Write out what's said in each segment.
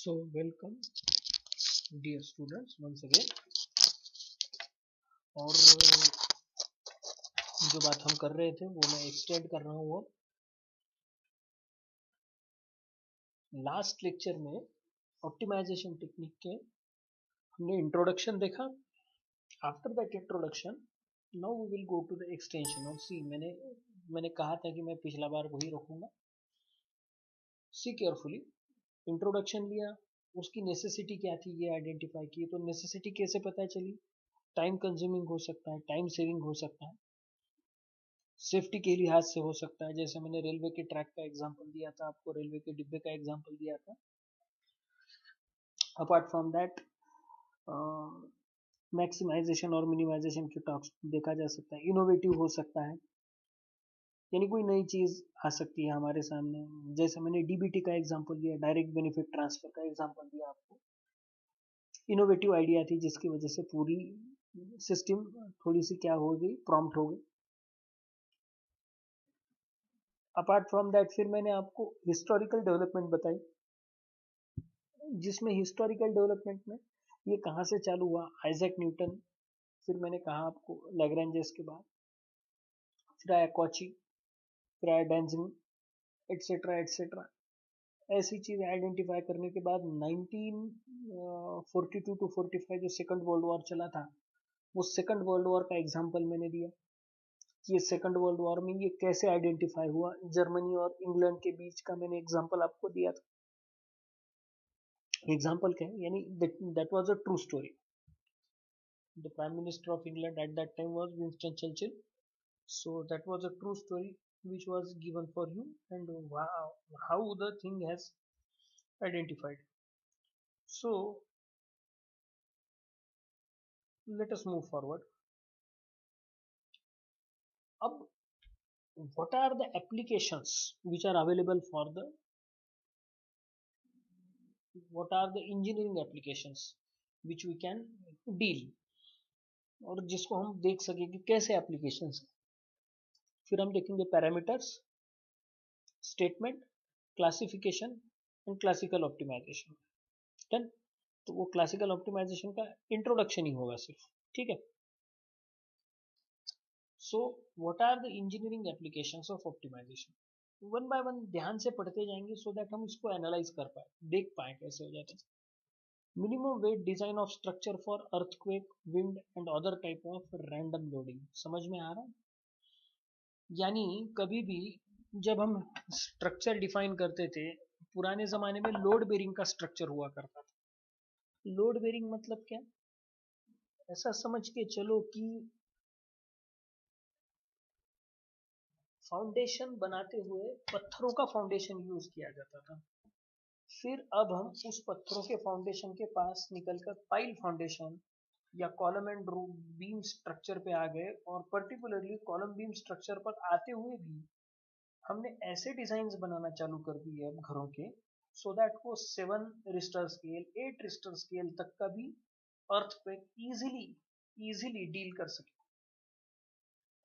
So welcome dear students once again। और जो बात हम कर रहे थे वो मैं एक्सटेंड कर रहा हूँ। लास्ट लेक्चर में ऑप्टिमाइजेशन टेक्निक के हमने इंट्रोडक्शन देखा। After that introduction now we will go to the extension. और सी मैंने कहा था कि मैं पिछला बार वही रखूंगा। सी केयरफुली, इंट्रोडक्शन लिया, उसकी नेसेसिटी क्या थी ये आइडेंटिफाई की। तो नेसेसिटी कैसे पता चली? टाइम कंज्यूमिंग हो सकता है, टाइम सेविंग हो सकता है, सेफ्टी के लिहाज से हो सकता है। जैसे मैंने रेलवे के ट्रैक का एग्जांपल दिया था आपको, रेलवे के डिब्बे का एग्जांपल दिया था। अपार्ट फ्रॉम दैट मैक्सिमाइजेशन और मिनिमाइजेशन के टॉक्स देखा जा सकता है। इनोवेटिव हो सकता है, यानी कोई नई चीज आ सकती है हमारे सामने। जैसे मैंने डीबीटी का एग्जांपल दिया, डायरेक्ट बेनिफिट ट्रांसफर का एग्जांपल दिया आपको। इनोवेटिव आइडिया थी जिसकी वजह से पूरी सिस्टम थोड़ी सी क्या हो गई, प्रॉम्प्ट हो गई। अपार्ट फ्रॉम दैट फिर मैंने आपको हिस्टोरिकल डेवलपमेंट बताई, जिसमें हिस्टोरिकल डेवलपमेंट में ये कहाँ से चालू हुआ, आइजैक न्यूटन, फिर मैंने कहा आपको लैग्रेंजेस के बाद, फिर आया कॉची, फिर आया डेंजिंग, एटसेट्रा एटसेट्रा। ऐसी चीज़ आइडेंटिफाई करने के बाद 1942 टू 45 जो सेकंड वर्ल्ड वॉर चला था, वो सेकंड वर्ल्ड वॉर का एग्जाम्पल मैंने दिया कि ये सेकंड वर्ल्ड वॉर में ये कैसे आइडेंटिफाई हुआ। जर्मनी और इंग्लैंड के बीच का मैंने एग्जाम्पल आपको दिया था। एग्जाम्पल क्या है, यानी that was a true story. The Prime Minister of England at that time was Winston Churchill. So that was a true story which was given for you, and how the thing has identified. So let us move forward. Ab, what are the applications which are available for the, what are the engineering applications which we can deal, और जिसको हम देख सके कि कैसे applications. फिर हम देखेंगे parameters, statement, classification and classical optimization. Done. तो वो क्लासिकल ऑप्टिमाइजेशन का इंट्रोडक्शन ही होगा सिर्फ, ठीक है। So what are the engineering applications of optimization, one by one ध्यान से पढ़ते जाएंगे सो दैट हम इसको एनालाइज कर पाए, देख पाए कैसे हो जाता है। Minimum weight design of structure for earthquake, wind and other type of random loading. समझ में आ रहा है? यानी कभी भी जब हम स्ट्रक्चर डिफाइन करते थे, पुराने जमाने में लोड बेरिंग का स्ट्रक्चर हुआ करता था। लोड बेरिंग मतलब क्या? ऐसा समझ के चलो कि फाउंडेशन बनाते हुए पत्थरों का फाउंडेशन यूज किया जाता था। फिर अब हम उस पत्थरों के फाउंडेशन के पास निकलकर पाइल फाउंडेशन या कॉलम एंड बीम स्ट्रक्चर पे आ गए, और पर्टिकुलरली कॉलम बीम स्ट्रक्चर पर आते हुए भी हमने ऐसे डिजाइन बनाना चालू कर दिए अब घरों के, सो दैट वो 7 रिश्टर स्केल, 8 रिश्टर स्केल तक का भी अर्थक्वेक इजीली डील कर सके।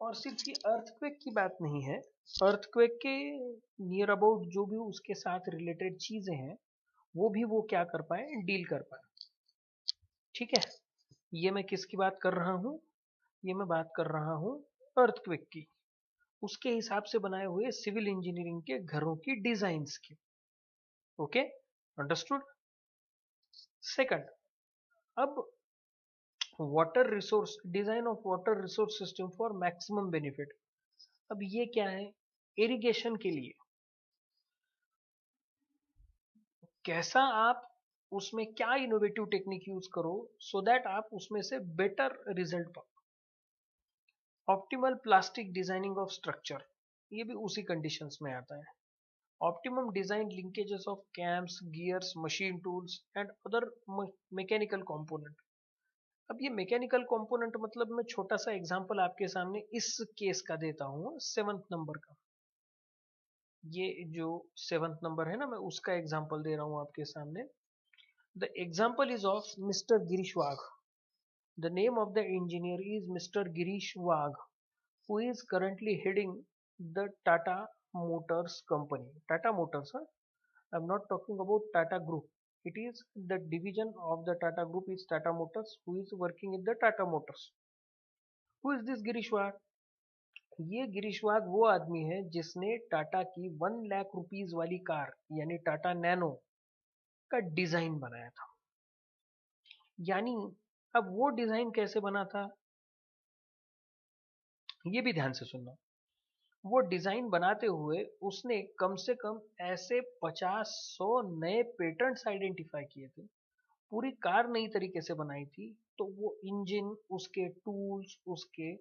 और सिर्फ ये अर्थक्वेक की बात नहीं है, अर्थक्वेक के नियर अबाउट जो भी उसके साथ रिलेटेड चीजें हैं वो भी वो क्या कर पाए, डील कर पाए। ठीक है, ये मैं किसकी बात कर रहा हूँ? ये मैं बात कर रहा हूँ अर्थक्वेक की, उसके हिसाब से बनाए हुए सिविल इंजीनियरिंग के घरों की डिजाइन्स की। Okay, understood. सेकंड, अब water resource, design of water resource system for maximum benefit. अब ये क्या है? इरिगेशन के लिए कैसा आप उसमें क्या इनोवेटिव टेक्निक यूज करो सो दैट आप उसमें से बेटर रिजल्ट पाओ। Optimal plastic designing of structure, ये भी उसी कंडीशंस में आता है। Optimum design linkages of camps, gears, machine tools and other mechanical component. अब ये मैकेनिकल कंपोनेंट मतलब मैं छोटा सा एग्जांपल आपके सामने इस केस का देता हूँ, 7th नंबर का। ये जो 7th नंबर है ना, मैं उसका एग्जांपल दे रहा हूँ आपके सामने। The example is of mister Girish Wagh. The name of the engineer is mister Girish Wagh, who is currently heading the Tata Motors company. Tata Motors, huh? I'm not talking about Tata Group. It is the division of the Tata Group is Tata Motors, who is working in the Tata Motors. Who is this Girish Wagh? ये गिरीश वाघ वो आदमी है जिसने टाटा की 1 lakh rupees वाली car यानी Tata nano का design बनाया था। यानी अब वो डिजाइन कैसे बना था, ये भी ध्यान से सुनना। वो डिजाइन बनाते हुए उसने कम से कम ऐसे 50-100 नए पेटेंट्स आइडेंटिफाई किए थे। पूरी कार नई तरीके से बनाई थी, तो वो इंजन, उसके टूल्स, उसके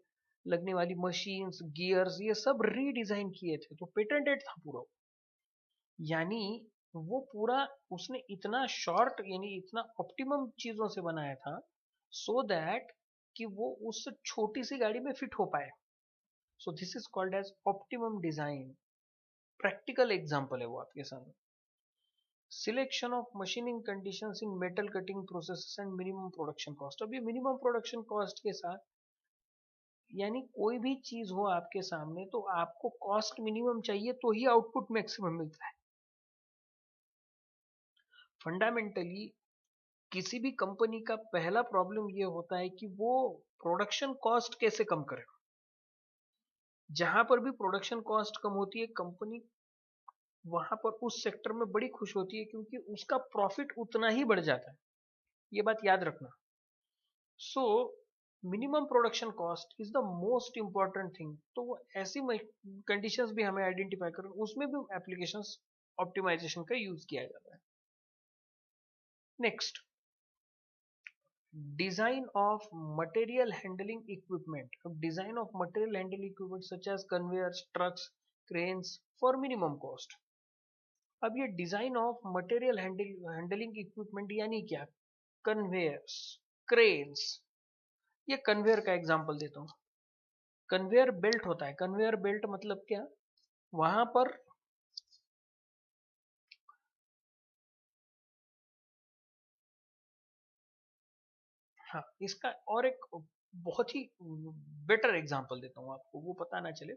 लगने वाली मशीन्स, गियर्स, ये सब रीडिजाइन किए थे, तो पेटेंटेड था पूरा। यानी वो पूरा उसने इतना शॉर्ट यानी इतना ऑप्टिमम चीजों से बनाया था सो दैट कि वो उस छोटी सी गाड़ी में फिट हो पाए। So this is called as optimum design. Practical example है वो आपके सामने। Selection of machining conditions in metal cutting process and minimum production cost. अब ये मिनिमम प्रोडक्शन कॉस्ट के साथ, यानी कोई भी चीज हो आपके सामने तो आपको कॉस्ट मिनिमम चाहिए तो ही आउटपुट मैक्सिमम मिलता है। फंडामेंटली किसी भी कंपनी का पहला प्रॉब्लम ये होता है कि वो प्रोडक्शन कॉस्ट कैसे कम करे। जहां पर भी प्रोडक्शन कॉस्ट कम होती है कंपनी वहां पर उस सेक्टर में बड़ी खुश होती है, क्योंकि उसका प्रॉफिट उतना ही बढ़ जाता है। ये बात याद रखना। So minimum production cost is the most important thing. तो वो ऐसी कंडीशंस भी हमें आइडेंटिफाई करना, उसमें भी एप्लीकेशंस ऑप्टिमाइजेशन का यूज किया जाता है। Next, design of material handling equipment. Design of material handling equipment such as conveyors, trucks, cranes for minimum cost. अब ये design of material handling equipment यानी क्या, कन्वेयर्स, क्रेन्स। ये कन्वेयर का एग्जांपल देता हूँ। कन्वेयर बेल्ट होता है। कन्वेयर बेल्ट मतलब क्या, वहां पर हाँ, इसका और एक बहुत ही बेटर एग्जांपल देता हूँ आपको, वो पता ना चले।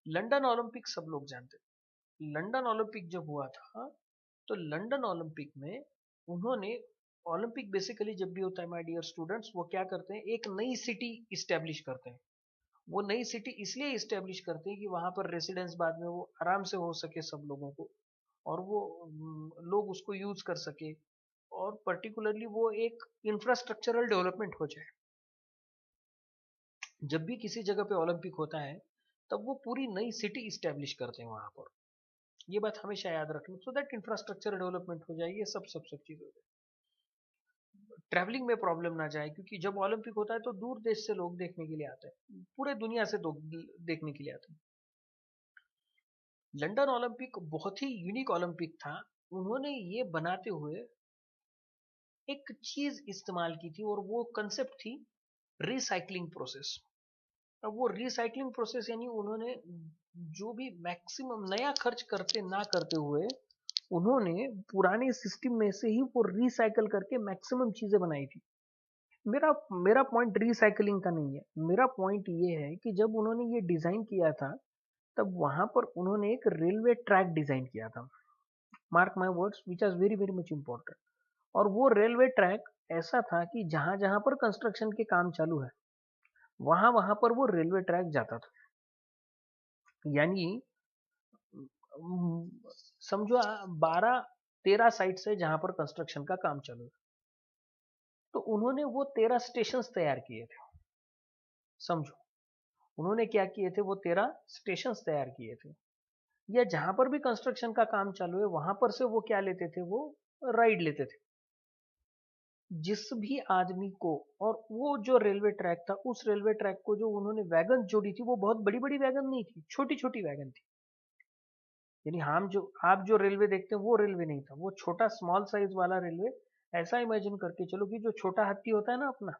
लंदन ओलंपिक सब लोग जानते हैं। लंदन ओलंपिक जब हुआ था तो लंदन ओलंपिक में उन्होंने, ओलंपिक बेसिकली जब भी होता है माय डियर स्टूडेंट्स, वो क्या करते हैं, एक नई सिटी इस्टेब्लिश करते हैं। वो नई सिटी इसलिए इस्टेब्लिश करते हैं कि वहां पर रेसिडेंस बाद में वो आराम से हो सके सब लोगों को, और वो लोग उसको यूज कर सके, और पर्टिकुलरली वो एक इंफ्रास्ट्रक्चरल डेवलपमेंट हो जाए। जब भी किसी जगह पे ओलंपिक होता है तब वो पूरी नई सिटी इस्टेब्लिश करते हैं वहां पर। ये बात हमेशा याद रखना, सो दैट इंफ्रास्ट्रक्चर डेवलपमेंट हो जाए, ये सब चीज हो जाए, ट्रैवलिंग में प्रॉब्लम ना जाए। क्योंकि जब ओलंपिक होता है तो दूर देश से लोग देखने के लिए आते हैं, पूरे दुनिया से लोग देखने के लिए आते हैं। लंदन ओलंपिक बहुत ही यूनिक ओलंपिक था। उन्होंने ये बनाते हुए एक चीज इस्तेमाल की थी, और वो कंसेप्ट थी रिसाइकलिंग प्रोसेस। अब वो रिसाइकलिंग प्रोसेस यानी उन्होंने जो भी मैक्सिमम नया खर्च करते ना करते हुए उन्होंने पुराने सिस्टम में से ही वो रिसाइकल करके मैक्सिमम चीजें बनाई थी। मेरा मेरा पॉइंट रिसाइकलिंग का नहीं है। मेरा पॉइंट ये है कि जब उन्होंने ये डिजाइन किया था तब वहां पर उन्होंने एक रेलवे ट्रैक डिजाइन किया था। Mark my words, which are very very much important. और वो रेलवे ट्रैक ऐसा था कि जहां जहां पर कंस्ट्रक्शन के काम चालू है वहां वहां पर वो रेलवे ट्रैक जाता था। यानी समझो 12-13 साइट से जहां पर कंस्ट्रक्शन का काम चालू है, तो उन्होंने वो 13 स्टेशन तैयार किए थे। समझो उन्होंने क्या किए थे, वो 13 स्टेशन तैयार किए थे। या जहां पर भी कंस्ट्रक्शन का काम चालू है वहां पर से वो क्या लेते थे, वो राइड लेते थे जिस भी आदमी को। और वो जो रेलवे ट्रैक था, उस रेलवे ट्रैक को जो उन्होंने वैगन जोड़ी थी वो बहुत बड़ी बड़ी वैगन नहीं थी, छोटी छोटी वैगन थी। यानी हम जो आप जो रेलवे देखते हैं वो रेलवे नहीं था, वो छोटा स्मॉल साइज वाला रेलवे। ऐसा इमेजिन करके चलो कि जो छोटा हाथी होता है ना अपना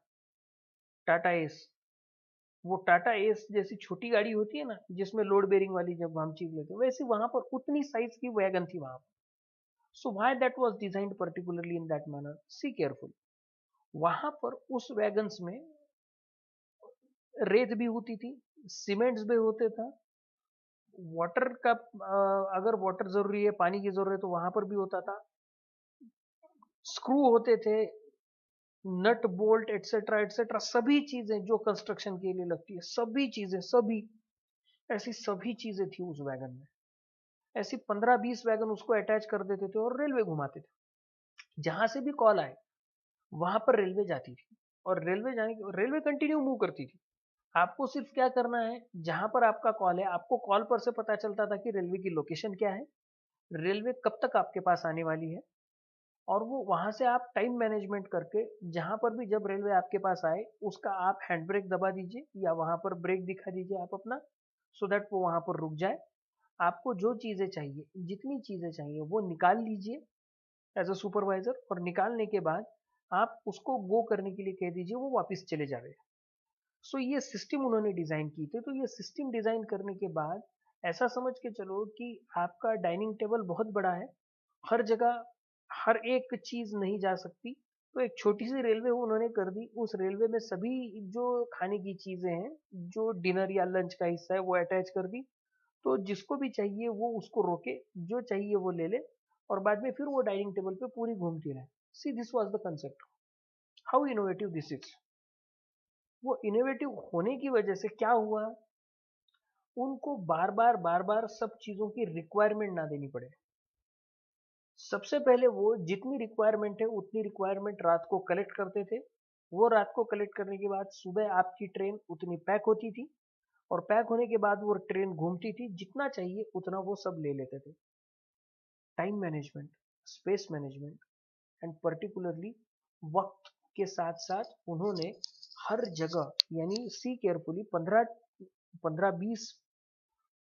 टाटा एस, वो टाटा एस जैसी छोटी गाड़ी होती है ना जिसमें लोड बेरिंग वाली जब हम चीज लेते हैं, वैसे वहां पर उतनी साइज की वैगन थी वहां पर। So why that was designed particularly in that manner, see careful. वहां पर उस वैगन्स में रेत भी होती थी, सीमेंट्स भी होते था, वाटर का अगर वाटर जरूरी है, पानी की जरूरत है तो वहां पर भी होता था। स्क्रू होते थे, नट बोल्ट एटसेट्रा एटसेट्रा, सभी चीजें जो कंस्ट्रक्शन के लिए लगती है, सभी चीजें, सभी ऐसी सभी चीजें थी उस वैगन में। ऐसी 15-20 वैगन उसको अटैच कर देते थे और रेलवे घुमाते थे। जहां से भी कॉल आए वहां पर रेलवे जाती थी, और रेलवे कंटिन्यू मूव करती थी। आपको सिर्फ क्या करना है, जहां पर आपका कॉल है, आपको कॉल पर से पता चलता था कि रेलवे की लोकेशन क्या है, रेलवे कब तक आपके पास आने वाली है, और वो वहां से आप टाइम मैनेजमेंट करके जहां पर भी जब रेलवे आपके पास आए उसका आप हैंड ब्रेक दबा दीजिए या वहां पर ब्रेक दिखा दीजिए आप अपना, सो दैट वो वहां पर रुक जाए। आपको जो चीजें चाहिए, जितनी चीजें चाहिए वो निकाल लीजिए एज अ सुपरवाइजर, और निकालने के बाद आप उसको गो करने के लिए कह दीजिए, वो वापस चले जावे। सो ये सिस्टम उन्होंने डिजाइन की थी। तो ये सिस्टम डिजाइन करने के बाद ऐसा समझ के चलो कि आपका डाइनिंग टेबल बहुत बड़ा है, हर जगह हर एक चीज नहीं जा सकती, तो एक छोटी सी रेलवे उन्होंने कर दी। उस रेलवे में सभी जो खाने की चीजें हैं, जो डिनर या लंच का हिस्सा है वो अटैच कर दी। तो जिसको भी चाहिए वो उसको रोके, जो चाहिए वो ले ले, और बाद में फिर वो डाइनिंग टेबल पे पूरी घूमती रहे। See this was the concept. How innovative this is. वो इनोवेटिव होने की वजह से क्या हुआ, उनको बार बार सब चीजों की रिक्वायरमेंट ना देनी पड़े। सबसे पहले वो जितनी रिक्वायरमेंट है उतनी रिक्वायरमेंट रात को कलेक्ट करते थे। वो रात को कलेक्ट करने के बाद सुबह आपकी ट्रेन उतनी पैक होती थी, और पैक होने के बाद वो ट्रेन घूमती थी, जितना चाहिए उतना वो सब ले लेते थे। Time management, space management, and particularly वक्त के साथ साथ उन्होंने हर जगह, यानी सी केयरफुली, 15 15 20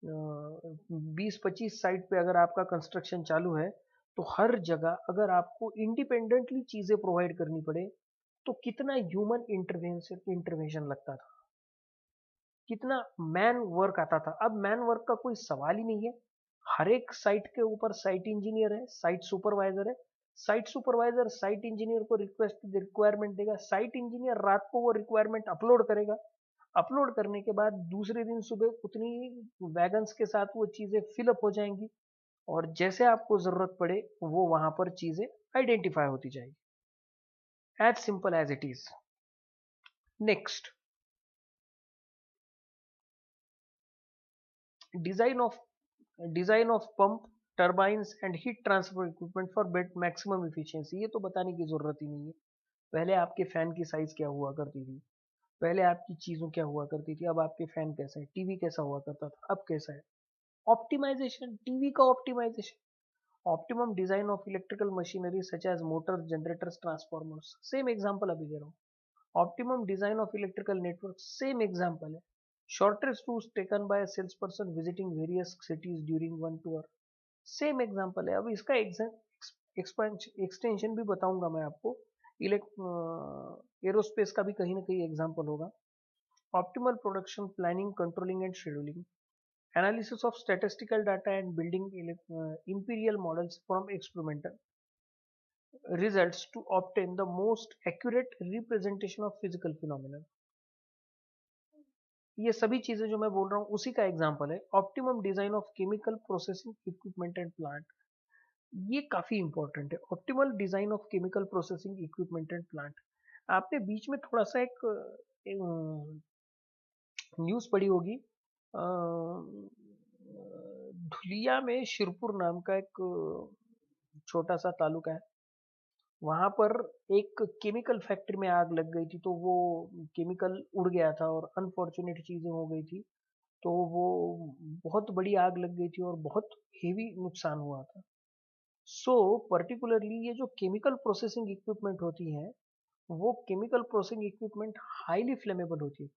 20-25 साइट पे अगर आपका कंस्ट्रक्शन चालू है, तो हर जगह अगर आपको इंडिपेंडेंटली चीजें प्रोवाइड करनी पड़े तो कितना ह्यूमन इंटरवेंशन लगता था, कितना मैन वर्क आता था। अब मैन वर्क का कोई सवाल ही नहीं है। हर एक साइट के ऊपर साइट इंजीनियर है, साइट सुपरवाइजर है। साइट सुपरवाइजर साइट इंजीनियर को रिक्वायरमेंट देगा, साइट इंजीनियर रात को वो रिक्वायरमेंट अपलोड करेगा। अपलोड करने के बाद दूसरे दिन सुबह उतनी वैगन्स के साथ वो चीजें फिलअप हो जाएंगी, और जैसे आपको जरूरत पड़े वो वहां पर चीजें आइडेंटिफाई होती जाएगी। As simple as it is. Next, design of design of pump, turbines and heat transfer equipment for best maximum efficiency. ये तो बताने की जरूरत ही नहीं है। पहले आपके फैन की साइज क्या हुआ करती थी, पहले आपकी चीजों क्या हुआ करती थी, अब आपके फैन कैसे हैं, टीवी कैसा हुआ करता था, अब कैसा है। ऑप्टिमाइजेशन, टीवी का optimisation, optimum design of electrical machinery such as motors, generators, transformers, same example अभी दे रहा हूँ। Optimum design of electrical network, same example है। Shortest routes taken by sales person visiting various cities during one tour, same example है। अब इसका extension भी बताऊंगा मैं आपको। एरोस्पेस का भी कहीं ना कहीं एग्जांपल होगा। Optimal production planning, controlling and scheduling, analysis of statistical data and building imperial models from experimental results to obtain the most accurate representation of physical phenomena। ये सभी चीजें जो मैं बोल रहा हूँ उसी का एग्जांपल है। Optimum design of chemical processing equipment and plant, ये काफी इंपॉर्टेंट है। Optimal design of chemical processing equipment and plant, आपने बीच में थोड़ा सा एक न्यूज पढ़ी होगी। धुलिया में शिरपुर नाम का एक छोटा सा तालुका है, वहां पर एक केमिकल फैक्ट्री में आग लग गई थी। तो वो केमिकल उड़ गया था और अनफॉर्चुनेट चीजें हो गई थी। तो वो बहुत बड़ी आग लग गई थी और बहुत हेवी नुकसान हुआ था। सो पर्टिकुलरली ये जो केमिकल प्रोसेसिंग इक्विपमेंट होती हैं, वो chemical processing equipment highly flammable होती है।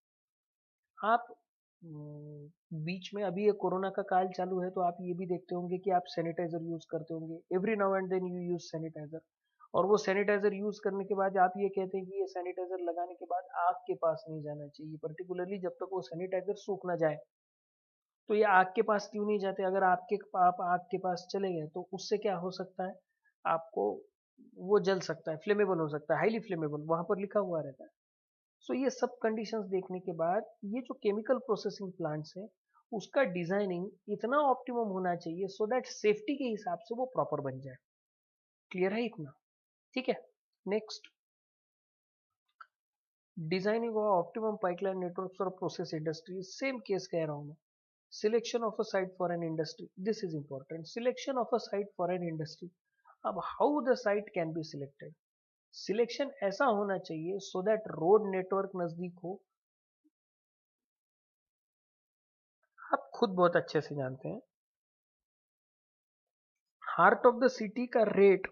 आप बीच में अभी ये कोरोना का काल चालू है, तो आप ये भी देखते होंगे कि आप सैनिटाइजर यूज करते होंगे, every now and then you use sanitizer. और वो सैनिटाइजर यूज करने के बाद आप ये कहते हैं कि ये सैनिटाइजर लगाने के बाद आग के पास नहीं जाना चाहिए, पर्टिकुलरली जब तक वो सैनिटाइजर सूख ना जाए। तो ये आग के पास क्यों नहीं जाते, अगर आप आग के पास चले गए तो उससे क्या हो सकता है, आपको वो जल सकता है, फ्लेमेबल हो सकता है, हाईली फ्लेमेबल वहां पर लिखा हुआ रहता है। सो ये सब कंडीशंस देखने के बाद ये जो केमिकल प्रोसेसिंग प्लांट्स हैं उसका डिजाइनिंग इतना ऑप्टिमम होना चाहिए सो दैट सेफ्टी के हिसाब से वो प्रॉपर बन जाए। क्लियर है इतना। ठीक है। Next, designing optimum pipeline network for process industry, same case कह रहा हूं मैं। Selection of a site for an industry, this is important. Selection of a site for an industry, अब how the site can be selected. Selection ऐसा होना चाहिए so that road network नजदीक हो। आप खुद बहुत अच्छे से जानते हैं, हार्ट ऑफ द सिटी का रेट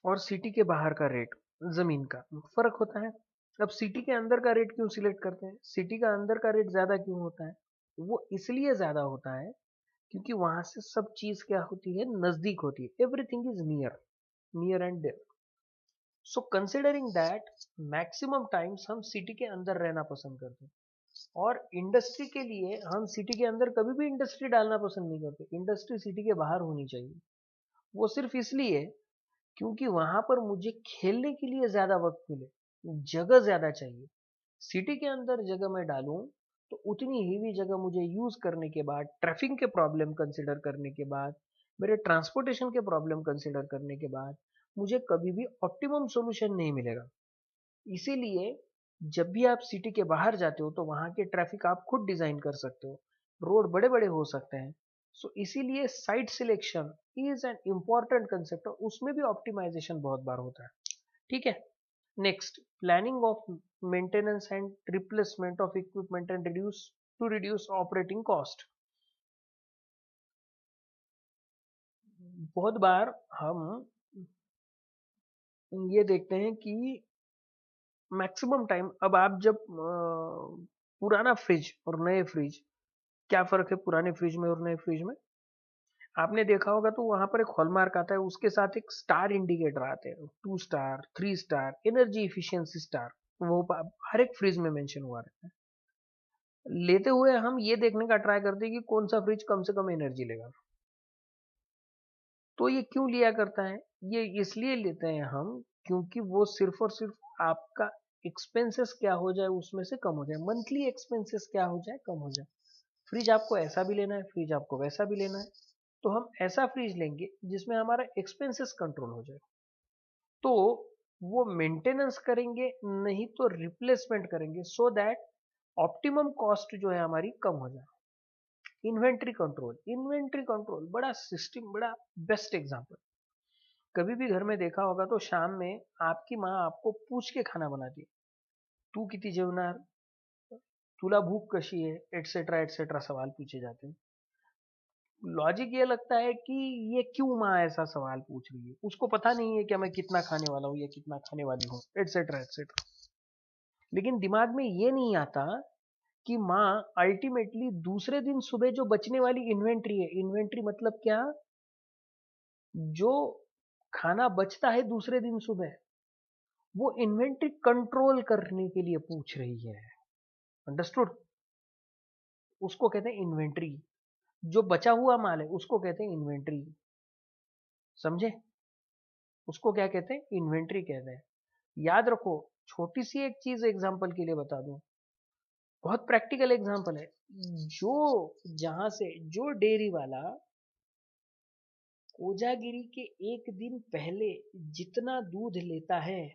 और सिटी के बाहर का रेट, जमीन का फर्क होता है। अब सिटी के अंदर का रेट क्यों सिलेक्ट करते हैं, सिटी का अंदर का रेट ज्यादा क्यों होता है? वो इसलिए ज्यादा होता है क्योंकि वहां से सब चीज क्या होती है, नजदीक होती है। Everything is near, near and there. So considering that, maximum times हम सिटी के अंदर रहना पसंद करते हैं। और इंडस्ट्री के लिए हम सिटी के अंदर कभी भी इंडस्ट्री डालना पसंद नहीं करते, इंडस्ट्री सिटी के बाहर होनी चाहिए। वो सिर्फ इसलिए क्योंकि वहां पर मुझे खेलने के लिए ज्यादा वक्त मिले, जगह ज्यादा चाहिए। सिटी के अंदर जगह मैं डालूं तो उतनी ही भी जगह मुझे यूज करने के बाद, ट्रैफिक के प्रॉब्लम कंसिडर करने के बाद, मेरे ट्रांसपोर्टेशन के प्रॉब्लम कंसिडर करने के बाद मुझे कभी भी ऑप्टिमम सॉल्यूशन नहीं मिलेगा। इसीलिए जब भी आप सिटी के बाहर जाते हो तो वहां के ट्रैफिक आप खुद डिजाइन कर सकते हो, रोड बड़े बड़े हो सकते हैं। सो इसीलिए site selection is an important concept, और उसमें भी ऑप्टिमाइजेशन बहुत बार होता है। ठीक है। Next, planning of maintenance and replacement of equipment and reduce operating cost. बहुत बार हम ये देखते हैं कि मैक्सिमम टाइम, अब आप जब पुराना फ्रिज और नए फ्रिज, क्या फर्क है पुराने फ्रिज में और नए फ्रिज में? आपने देखा होगा तो वहां पर एक हॉलमार्क आता है, उसके साथ एक स्टार इंडिकेटर आते हैं, 2 star, 3 star, energy efficiency star. वो हर एक फ्रिज में मेंशन हुआ रहता है। लेते हुए हम ये देखने का ट्राई करते हैं कि कौन सा फ्रिज कम से कम एनर्जी लेगा। तो ये क्यों लिया करता है? ये इसलिए लेते हैं हम क्योंकि वो सिर्फ और सिर्फ आपका एक्सपेंसेस क्या हो जाए उसमें से कम हो जाए, मंथली एक्सपेंसेस क्या हो जाए, कम हो जाए। फ्रिज आपको ऐसा भी लेना है, फ्रिज आपको वैसा भी लेना है, तो हम ऐसा फ्रिज लेंगे जिसमें हमारा एक्सपेंसेस कंट्रोल हो जाए। तो वो मेंटेनेंस करेंगे, नहीं तो रिप्लेसमेंट करेंगे, सो दैट ऑप्टिमम कॉस्ट जो है हमारी कम हो जाए। इन्वेंट्री कंट्रोल, इन्वेंट्री कंट्रोल बड़ा सिस्टम, बड़ा बेस्ट एग्जांपल। कभी भी घर में देखा होगा तो शाम में आपकी माँ आपको पूछ के खाना बनाती है, तू किती जेवणार, तुला भूख कशी है, एटसेट्रा एटसेट्रा सवाल पूछे जाते हैं। लॉजिक ये लगता है कि ये क्यों माँ ऐसा सवाल पूछ रही है, उसको पता नहीं है कि मैं कितना खाने वाला हूँ या कितना खाने वाली हूँ, एटसेट्रा एटसेट्रा। लेकिन दिमाग में ये नहीं आता कि माँ अल्टीमेटली दूसरे दिन सुबह जो बचने वाली इन्वेंट्री है, इन्वेंट्री मतलब क्या, जो खाना बचता है दूसरे दिन सुबह, वो इन्वेंट्री कंट्रोल करने के लिए पूछ रही है। अंडरस्टूड? उसको कहते हैं इन्वेंट्री। जो बचा हुआ माल है उसको कहते हैं इन्वेंट्री। समझे? उसको क्या कहते हैं, इन्वेंट्री कहते हैं। याद रखो, छोटी सी एक चीज एग्जांपल के लिए बता दूं, बहुत प्रैक्टिकल एग्जांपल है। जो जहां से जो डेयरी वाला कोजागिरी के एक दिन पहले जितना दूध लेता है,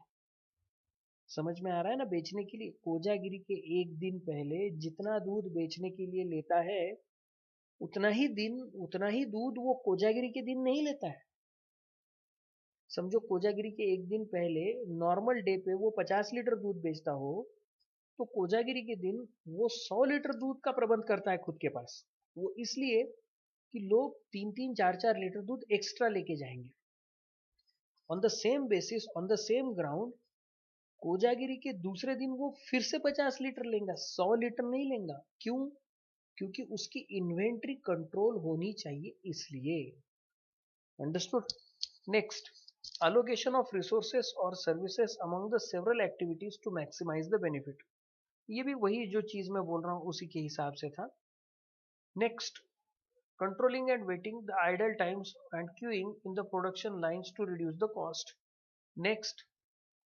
समझ में आ रहा है ना, बेचने के लिए कोजागिरी के एक दिन पहले जितना दूध बेचने के लिए लेता है, उतना ही दूध वो कोजागिरी के दिन नहीं लेता है। समझो कोजागिरी के एक दिन पहले नॉर्मल डे पे वो 50 लीटर दूध बेचता हो, तो कोजागिरी के दिन वो 100 लीटर दूध का प्रबंध करता है खुद के पास। वो इसलिए कि लोग 3-3, 4-4 लीटर दूध एक्स्ट्रा लेके जाएंगे। On the same basis, on the same ground, Kojagiri के दूसरे दिन वो फिर से 50 लीटर लेगा, 100 लीटर नहीं लेगा। क्यों? क्योंकि उसकी इन्वेंट्री कंट्रोल होनी चाहिए, इसलिए। Understood? Next, allocation of resources or services among the several activities to maximize the benefit। ये भी वही जो चीज मैं बोल रहा हूँ उसी के हिसाब से था। Next, controlling and waiting the idle times and queuing in the production lines to reduce the cost। Next,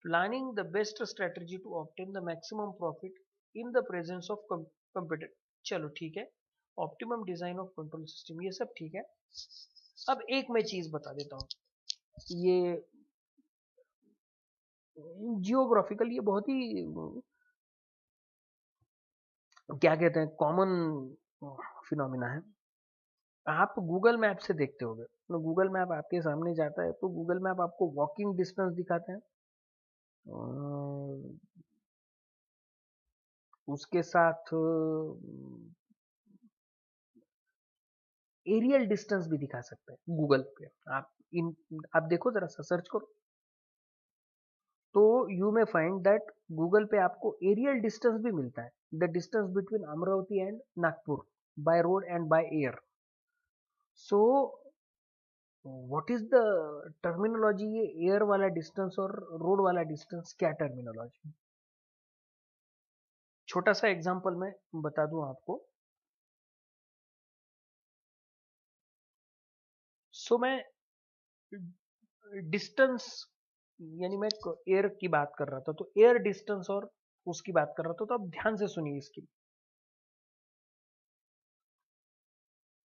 planning the best strategy to obtain the maximum profit in the presence of competitor। चलो ठीक है, optimum design of control system, ये सब ठीक है। अब एक मैं चीज बता देता हूँ, ये जियोग्राफिकल ये बहुत ही क्या कहते हैं कॉमन फिनोमिना है। आप गूगल मैप से देखते होगे, तो गूगल मैप आपके सामने जाता है तो गूगल मैप आपको वॉकिंग डिस्टेंस दिखाते हैं, उसके साथ एरियल डिस्टेंस भी दिखा सकता है गूगल पे। आप इन आप देखो जरा सा सर्च करो तो you may find that Google पे आपको एरियल डिस्टेंस भी मिलता है, the distance between Amravati and Nagpur by road and by air. So what is the terminology, ये एयर वाला डिस्टेंस और रोड वाला डिस्टेंस क्या टर्मिनोलॉजी? छोटा सा एग्जांपल मैं बता दूं आपको। सो मैं डिस्टेंस यानी मैं एयर की बात कर रहा था, तो एयर डिस्टेंस और उसकी बात कर रहा था, तो आप ध्यान से सुनिए इसकी।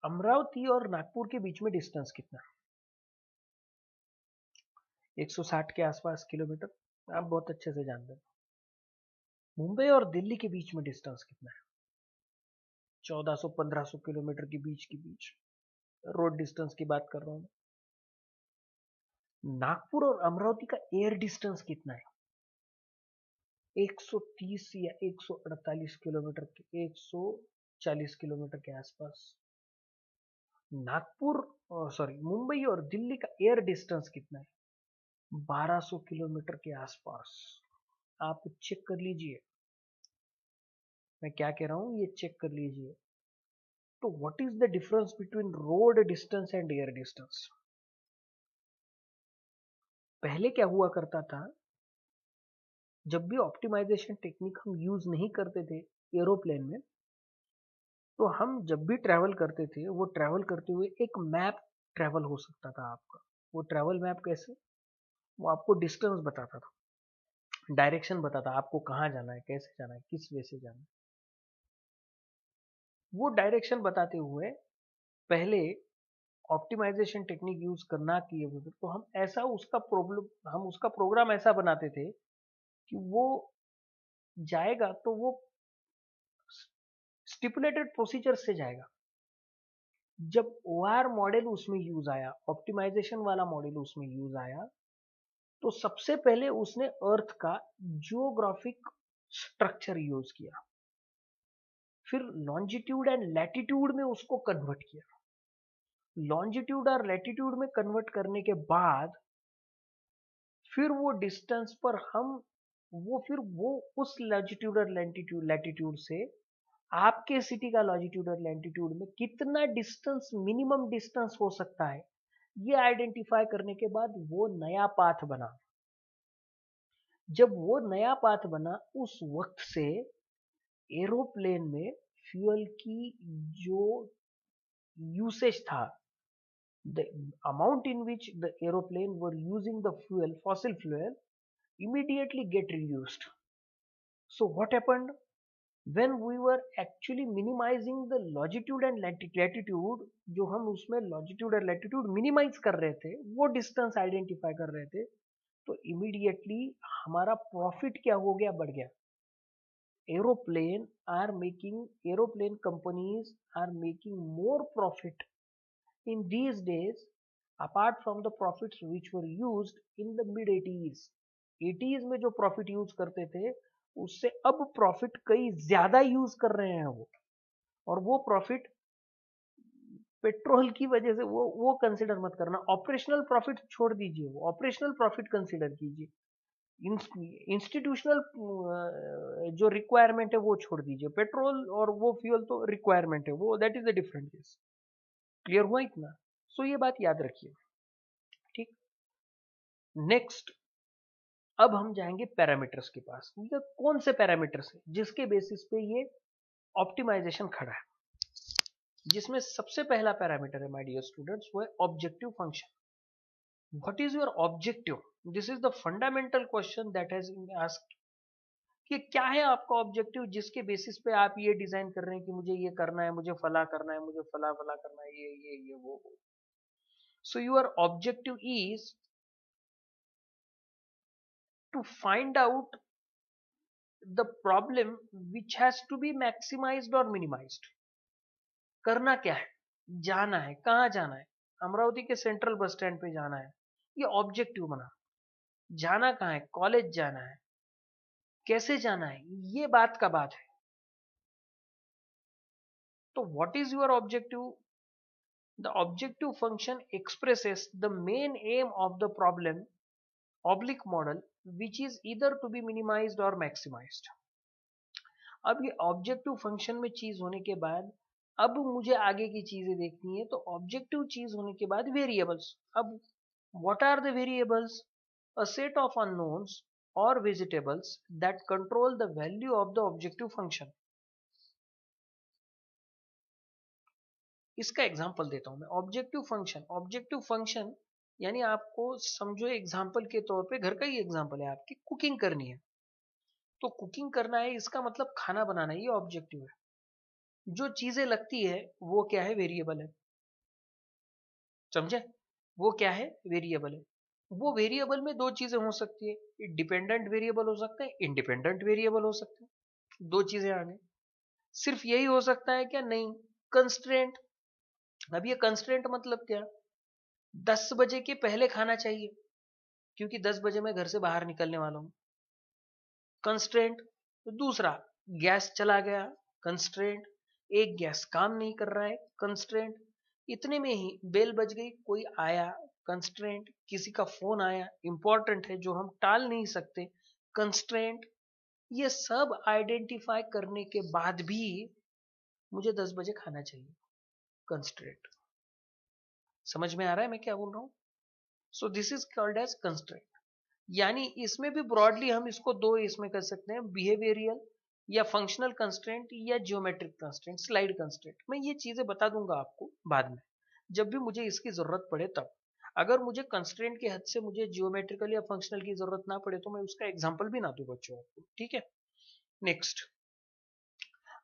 अमरावती और नागपुर के बीच में डिस्टेंस कितना है? 160 के आसपास किलोमीटर, आप बहुत अच्छे से जानते हैं। मुंबई और दिल्ली के बीच में डिस्टेंस कितना है? 1400-1500 किलोमीटर के बीच रोड डिस्टेंस की बात कर रहा हूं। नागपुर और अमरावती का एयर डिस्टेंस कितना है? 130 या 148 किलोमीटर के, 140 किलोमीटर के आसपास। नागपुर, सॉरी, मुंबई और दिल्ली का एयर डिस्टेंस कितना है? 1200 किलोमीटर के आसपास। आप चेक कर लीजिए, मैं क्या कह रहा हूं ये चेक कर लीजिए। तो what is the difference between road distance and air distance? पहले क्या हुआ करता था, जब भी ऑप्टिमाइजेशन टेक्निक हम यूज नहीं करते थे एरोप्लेन में, तो हम जब भी ट्रैवल करते थे वो ट्रैवल करते हुए एक मैप ट्रैवल हो सकता था आपका। वो ट्रैवल मैप कैसे? वो आपको डिस्टेंस बताता था, डायरेक्शन बताता आपको कहाँ जाना है, कैसे जाना है, किस वे से जाना है। वो डायरेक्शन बताते हुए पहले ऑप्टिमाइजेशन टेक्निक यूज करना किए हुए थे, तो हम उसका प्रोग्राम ऐसा बनाते थे कि वो जाएगा तो वो स्टिपुलेटेड प्रोसीजर से जाएगा। जब ओआर मॉडल उसमें यूज आया, ऑप्टिमाइजेशन वाला मॉडल उसमें यूज आया, तो सबसे पहले उसने अर्थ का जियोग्राफिक स्ट्रक्चर यूज किया, फिर लॉन्जिट्यूड एंड लैटिट्यूड में उसको कन्वर्ट किया। लॉन्जिट्यूड और लैटिट्यूड में कन्वर्ट करने के बाद फिर वो डिस्टेंस पर हम फिर वो उस लॉन्जिट्यूड और लैटिट्यूड से आपके सिटी का लॉन्जिट्यूड और लैटिट्यूड में कितना डिस्टेंस, मिनिमम डिस्टेंस हो सकता है, ये आइडेंटिफाई करने के बाद वो नया पाथ बना। जब वो नया पाथ बना उस वक्त से एरोप्लेन में फ्यूल की जो यूसेज था, the amount in which the aeroplane were using the fuel, fossil fuel, immediately get reduced. So what happened? When we were actually minimizing the longitude and latitude, जो हम उसमें longitude और latitude minimize कर रहे थे, वो distance identify कर रहे थे, तो immediately हमारा profit क्या हो गया, बढ़ गया। Aeroplane companies are making more profit in these days, apart from the profits which were used in the mid 80s। 80s में जो प्रॉफिट यूज करते थे उससे अब प्रॉफिट कई ज्यादा यूज कर रहे हैं वो, और वो प्रॉफिट पेट्रोल की वजह से वो कंसिडर मत करना। ऑपरेशनल प्रॉफिट छोड़ दीजिए, वो ऑपरेशनल प्रॉफिट कंसिडर कीजिए। इंस्टीट्यूशनल जो रिक्वायरमेंट है वो छोड़ दीजिए, पेट्रोल और वो फ्यूल तो रिक्वायरमेंट है, वो that is the different case. Clear हुआ इतना? सो ये बात याद रखिए, ठीक। नेक्स्ट, अब हम जाएंगे पैरामीटर्स के पास। ये कौन से पैरामीटर्स है जिसके बेसिस पे ये ऑप्टिमाइजेशन खड़ा है? जिसमें सबसे पहला पैरामीटर है माय डियर स्टूडेंट्स, वो है objective function. What is your objective? This is the fundamental question that has been asked, कि क्या है आपका ऑब्जेक्टिव जिसके बेसिस पे आप ये डिजाइन कर रहे हैं कि मुझे ये करना है, मुझे फला करना है, मुझे फला फला करना है, ये वो। So your objective is to find out the problem which has to be maximized or minimized. करना क्या है, जाना है, कहाँ जाना है, अमरावती के सेंट्रल बस स्टैंड पे जाना है, ये ऑब्जेक्टिव बना। जाना कहाँ है, कॉलेज जाना है, कैसे जाना है, ये बात का बात है। तो what is your objective? The objective function expresses the main aim of the problem oblique model which is either to be minimized और मैक्सिमाइज्ड। अब ये ऑब्जेक्टिव फंक्शन में चीज होने के बाद अब मुझे आगे की चीजें देखनी है। तो ऑब्जेक्टिव चीज होने के बाद वेरिएबल्स। अब what are the variables? A set of unknowns और vegetables that control the value of the objective function. इसका एग्जांपल देता हूं मैं। ऑब्जेक्टिव फंक्शन यानी आपको समझो एग्जांपल के तौर पे घर का ही एग्जांपल है, आपकी कुकिंग करनी है। तो कुकिंग करना है, इसका मतलब खाना बनाना है, ये ऑब्जेक्टिव है। जो चीजें लगती है वो क्या है, वेरिएबल है। समझे? वो क्या है, वेरिएबल है। वो वेरिएबल में दो चीजें हो सकती है, डिपेंडेंट वेरिएबल हो सकता है, इंडिपेंडेंट वेरिएबल हो सकते हैं। दो चीजें आ गई। सिर्फ यही हो सकता है क्या? नहीं, कंस्ट्रेंट। अब ये कंस्ट्रेंट मतलब क्या? 10 बजे के पहले खाना चाहिए क्योंकि 10 बजे मैं घर से बाहर निकलने वाला हूं, कंस्ट्रेंट। दूसरा, गैस चला गया, कंस्ट्रेंट। एक गैस काम नहीं कर रहा है, कंस्ट्रेंट। इतने में ही बेल बज गई, कोई आया, कंस्ट्रेंट। किसी का फोन आया, इंपॉर्टेंट है, जो हम टाल नहीं सकते, कंस्ट्रेंट। ये सब आइडेंटिफाई करने के बाद भी मुझे 10 बजे खाना चाहिए, कंस्ट्रेंट। समझ में आ रहा है मैं क्या बोल रहा हूं? So this is called as constraint. यानी इसमें भी ब्रॉडली हम इसको दो इसमें कर सकते हैं, बिहेवियरियल या फंक्शनल कंस्ट्रेंट या जियोमेट्रिक कंस्ट्रेंट, स्लाइड कंस्ट्रेंट। मैं ये चीजें बता दूंगा आपको बाद में, जब भी मुझे इसकी जरूरत पड़े तब। अगर मुझे कंस्ट्रेंट के हद से मुझे जियोमेट्रिकल या फंक्शनल की जरूरत ना पड़े तो मैं उसका एग्जांपल भी ना दूं बच्चों आपको, ठीक है? नेक्स्ट,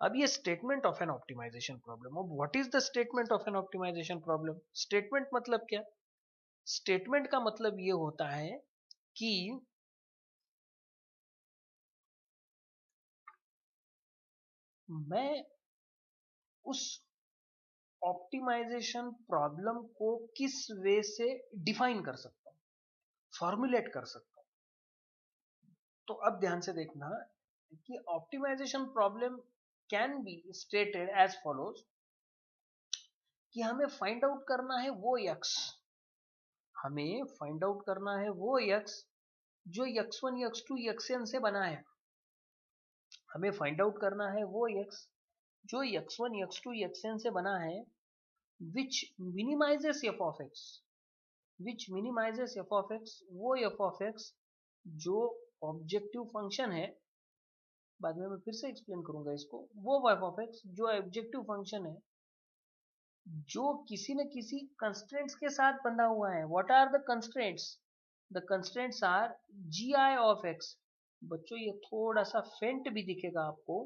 अब ये statement of an optimisation problem. अब what is the statement of an optimisation problem? Statement मतलब क्या? स्टेटमेंट का मतलब ये होता है कि मैं उस ऑप्टिमाइजेशन प्रॉब्लम को किस वे से डिफाइन कर सकता हूं, फॉर्मुलेट कर सकता हूं। तो अब ध्यान से देखना कि optimization problem can be stated as follows, कि हमें फाइंड आउट करना है वो यक्स, हमें फाइंड आउट करना है वो यक्स जो x1 x2 xn से बना है। हमें फाइंड आउट करना है वो यक्स जो x1 x2 xn से बना है, which minimizes f of x, वो f of x जो ऑब्जेक्टिव फंक्शन है, बाद में मैं फिर से एक्सप्लेन करूंगा इसको, वो f of x जो ऑब्जेक्टिव फंक्शन है जो किसी न किसी कंस्ट्रेंट्स के साथ बंधा हुआ है। What are the constraints? The constraints are g I of x. बच्चों ये थोड़ा सा फेंट भी दिखेगा आपको,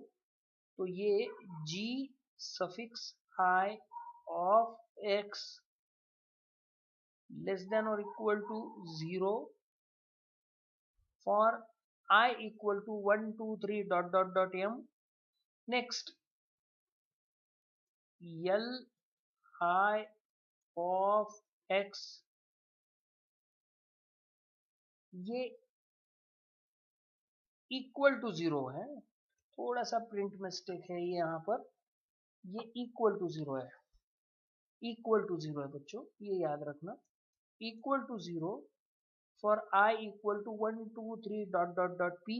तो ये G suffix I of X less than और equal to 0 for I equal to 1 2 3 dot dot dot m. Next, L I of x, ये इक्वल टू 0 है। थोड़ा सा प्रिंट मिस्टेक है ये यहाँ पर, ये इक्वल टू 0 है, इक्वल टू 0 है बच्चों, ये याद रखना। Equal to 0 for I equal to 1 2 3 dot dot dot p.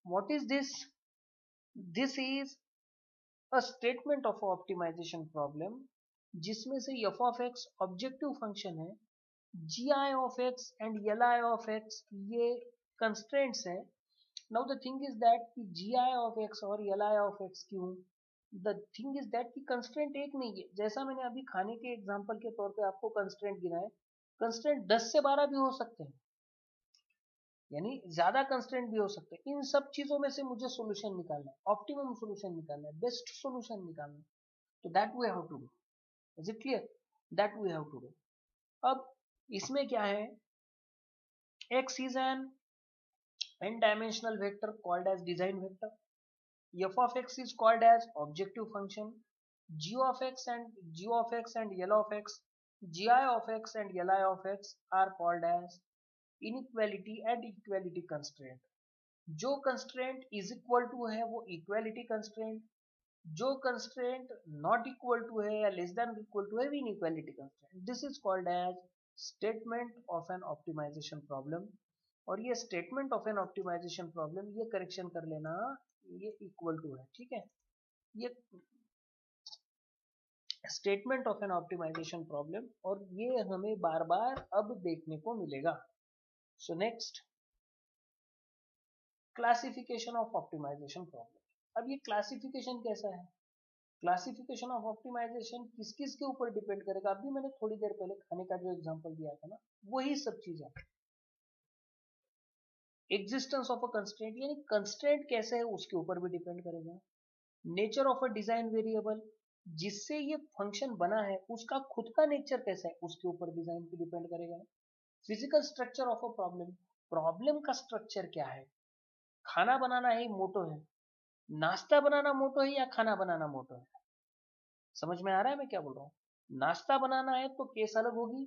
What is this? This is a statement of optimization problem जिसमें से f of x objective function है, G I of X and L I of X ये constraints है। Now the thing is that कि G I of X और L I of X क्यों? The thing is that कि constraint एक नहीं है। जैसा मैंने अभी खाने के एग्जांपल के तौर पे आपको कंस्ट्रेंट गिनाए, कंस्ट्रेंट 10 से 12 भी हो सकते हैं, यानी ज्यादा कंस्ट्रेंट भी हो सकते हैं। इन सब चीजों में से मुझे सोल्यूशन निकालना है, ऑप्टिमम सोल्यूशन निकालना है, बेस्ट सोल्यूशन निकालना है। तो that we have to do. Is it clear? That we have to do. अब इसमें क्या है, x is an n dimensional vector called as design vector. F of x is called as objective function. G of x and L of x, Gi of x and Li of x are called as inequality and equality constraint. जो constraint is equal to है वो equality constraint, जो constraint not equal to है या less than equal to है वो inequality constraint. This is called as statement of an optimisation problem. और ये statement of an optimisation problem, ये करेक्शन कर लेना, ये इक्वल टू है, ठीक है. ये statement of an optimisation problem, और ये हमें बार बार अब देखने को मिलेगा. So next, classification of optimization problem. अब ये क्लासिफिकेशन कैसा है? क्लासिफिकेशन ऑफ ऑप्टिमाइजेशन किस किस के ऊपर डिपेंड करेगा? अभी मैंने थोड़ी देर पहले खाने का जो एग्जांपल दिया था ना, वही सब चीजें. एग्जिस्टेंस ऑफ अ कंस्ट्रेंट, यानी कंस्ट्रेंट कैसे है उसके ऊपर भी डिपेंड करेगा. Nature of a design variable, जिससे ये फंक्शन बना है उसका खुद का नेचर कैसा है उसके ऊपर डिजाइन पे डिपेंड करेगा. Physical structure of a problem, problem का स्ट्रक्चर क्या है. खाना बनाना है मोटो है, नाश्ता बनाना मोटो है, या खाना बनाना मोटो है? समझ में आ रहा है मैं क्या बोल रहा हूँ? नाश्ता बनाना है तो केस अलग होगी,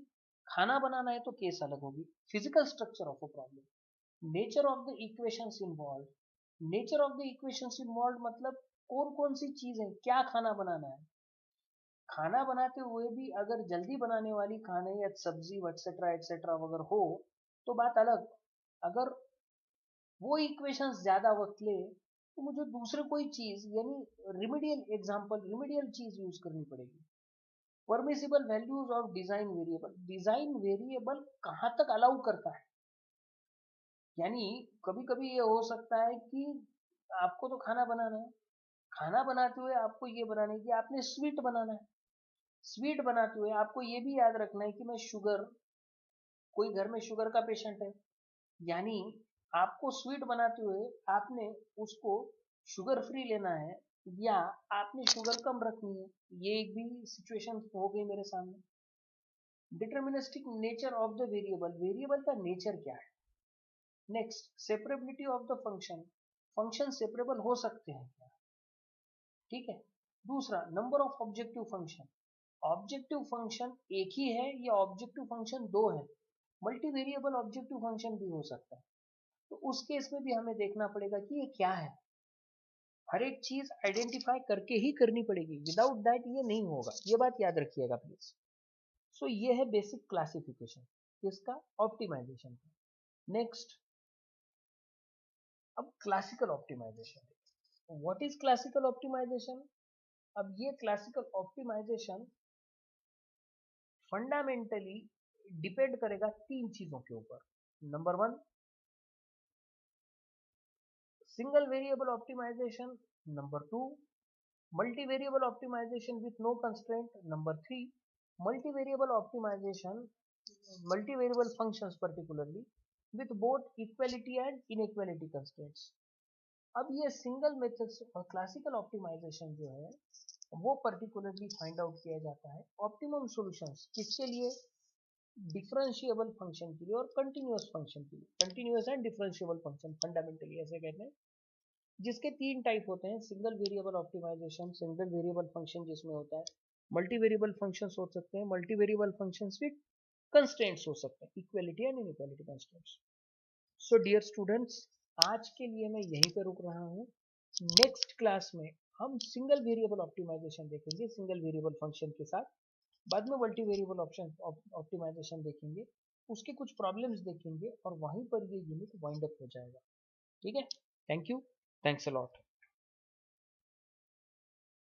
खाना बनाना है तो केस अलग होगी. Physical structure of a problem. Nature of the equations involve, nature of the equations involve मतलब कौन कौन सी चीज है, क्या खाना बनाना है. खाना बनाते हुए भी अगर जल्दी बनाने वाली खाने या सब्जी एटसेट्रा एटसेट्रा अगर हो तो बात अलग. अगर वो इक्वेशंस ज्यादा वक्त ले तो मुझे दूसरे कोई चीज, यानी रिमीडियल एग्जांपल, रिमीडियल चीज यूज करनी पड़ेगी. Permissible values of design variable, design variable कहाँ तक अलाउ करता है. यानी कभी कभी ये हो सकता है कि आपको तो खाना बनाना है, खाना बनाते हुए आपको ये बनाना है कि आपने स्वीट बनाना है. स्वीट बनाते हुए आपको ये भी याद रखना है कि मैं शुगर, कोई घर में शुगर का पेशेंट है, यानी आपको स्वीट बनाते हुए आपने उसको शुगर फ्री लेना है या आपने शुगर कम रखनी है. ये एक भी सिचुएशन हो गई मेरे सामने. Deterministic nature of the variable, variable का नेचर क्या है. Next, separability of the function, function separable हो सकते हैं क्या, ठीक है. दूसरा, number of objective function, objective function एक ही है या ऑब्जेक्टिव फंक्शन दो है. मल्टी वेरिएबल ऑब्जेक्टिव फंक्शन भी हो सकता है. तो उस केस में भी हमें देखना पड़ेगा कि ये क्या है. हर एक चीज आइडेंटिफाई करके ही करनी पड़ेगी, विदाउट दैट ये नहीं होगा, ये बात याद रखिएगा प्लीज. सो ये है बेसिक क्लासिफिकेशन किसका, ऑप्टिमाइजेशन का. नेक्स्ट, अब classical optimization. What is classical optimization? अब ये क्लासिकल ऑप्टिमाइजेशन फंडामेंटली डिपेंड करेगा तीन चीजों के ऊपर. Number one, single variable optimization. Number two, multivariable optimization with no constraint. Number three, multivariable optimization, multivariable functions particularly with both equality and inequality constraints. अब ये single method और classical optimisation जो है वो पर्टिकुलरली फाइंड आउट किया जाता है optimum solutions किसके लिए, डिफरेंशिएबल फंक्शन के लिए और कंटिन्यूअस फंक्शन के लिए. Continuous and differentiable function fundamentally ऐसे कहते हैं, जिसके तीन टाइप होते हैं. Single variable optimization, single variable function जिसमें होता है, मल्टी वेरिएबल फंक्शंस हो सकते हैं, multi variable functions with constraints हो सकते हैं, equality and inequality constraints. So dear students, आज के लिए मैं यहीं पर रुक रहा हूँ. नेक्स्ट क्लास में हम सिंगल वेरिएबल ऑप्टिमाइजेशन देखेंगे सिंगल वेरिएबल फंक्शन के साथ, बाद में मल्टी वेरिएबल ऑप्शन ऑप्टिमाइजेशन देखेंगे, उसके कुछ प्रॉब्लम्स देखेंगे और वहीं पर ये यूनिट वाइंड अप हो जाएगा. ठीक है, thank you, thanks a lot.